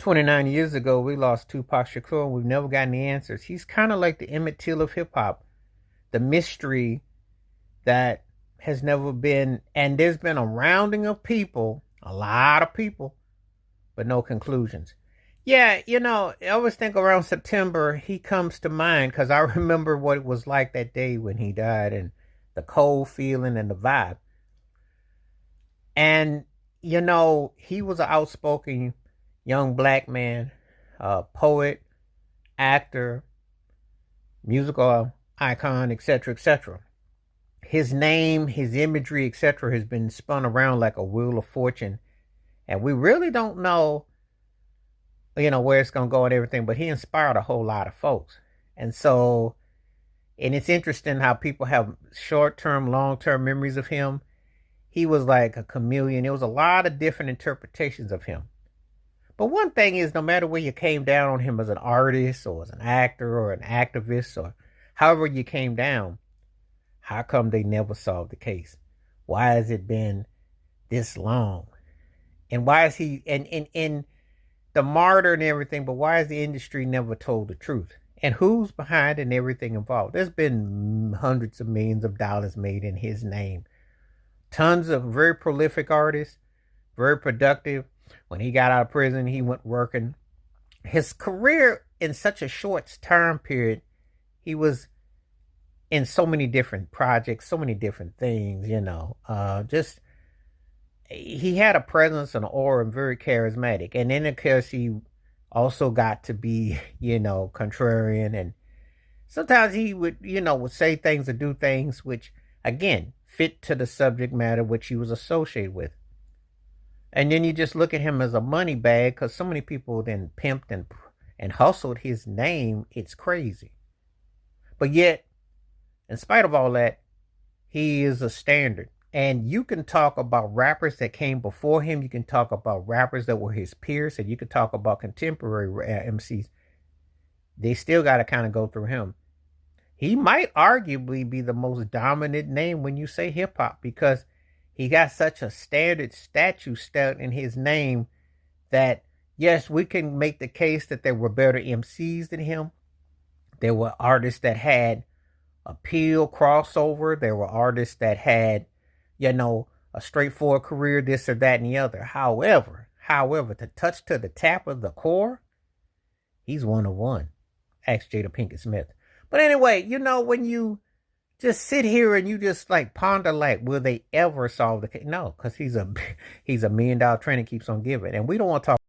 29 years ago, we lost Tupac Shakur, and we've never gotten the answers. He's kind of like the Emmett Till of hip hop, the mystery that has never been, and there's been a rounding of people, a lot of people, but no conclusions. Yeah, I always think around September he comes to mind because I remember what it was like that day when he died and the cold feeling and the vibe. And, he was an outspoken young black man, poet, actor, musical icon, etc., etc. His name, his imagery, etc., has been spun around like a wheel of fortune, and we really don't know, where it's gonna go and everything. But he inspired a whole lot of folks, and so, and it's interesting how people have short-term, long-term memories of him. He was like a chameleon. There was a lot of different interpretations of him. But one thing is, no matter where you came down on him as an artist or as an actor or an activist or however you came down, how come they never solved the case? Why has it been this long? And why is he and the martyr and everything, but why has the industry never told the truth? And who's behind and everything involved? There's been hundreds of millions of dollars made in his name. Tons of very prolific artists, very productive. When he got out of prison, he went working. His career in such a short time period, he was in so many different projects, so many different things, just he had a presence and aura and very charismatic. And then of course he also got to be, contrarian, and sometimes he would say things or do things which again fit to the subject matter which he was associated with. And then you just look at him as a money bag because so many people then pimped and hustled his name. It's crazy. But yet, in spite of all that, he is a standard. And you can talk about rappers that came before him. You can talk about rappers that were his peers. And you can talk about contemporary MCs. They still got to kind of go through him. He might arguably be the most dominant name when you say hip hop because he got such a standard statue stuck in his name that, yes, we can make the case that there were better MCs than him. There were artists that had appeal, crossover. There were artists that had, a straightforward career, this or that and the other. However, to touch to the tap of the core, he's one of one. Ask Jada Pinkett Smith. But anyway, when you just sit here and you just like ponder, like, will they ever solve the case? No, because he's a $1 million train and keeps on giving. And we don't want to talk